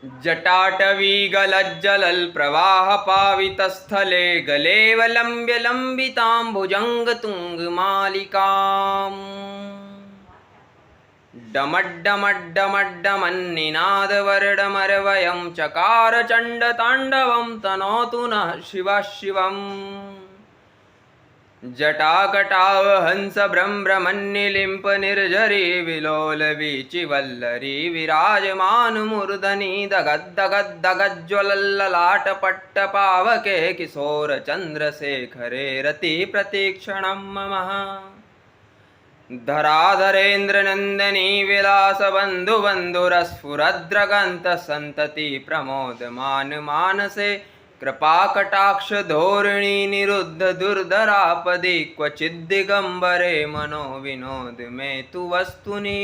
जटाटवीगलज्जलल्प्रवाहपावितस्थले गलेवलम्ब्य लम्बिताम्बुजङ्गतुङ्गमालिकाम् डमड्डमड्डमड्डमन्निनादवर्डमरवयं चकार चण्डताण्डवं तनोतु नः शिवः शिवम् जटाकटाव हंस भ्रमभ्रमन्निलिम्प निर्झरी विलोलवीचिवल्लरी विराजमान मूर्धनि दगद्दगद्दगज्ज्वलल्ललाटपट्टपावके किशोर चन्द्रशेखरे रति प्रतीक्षणं मम धराधरेन्द्रनन्दनी विलासबन्धुबन्धुरस्फुरद्रगन्तसन्तति प्रमोदमान मानसे कृपाकटाक्षधोरिणी निरुद्ध दुर्धरापदि क्वचिद्दिगम्बरे मनो विनोद मे तु वस्तुनि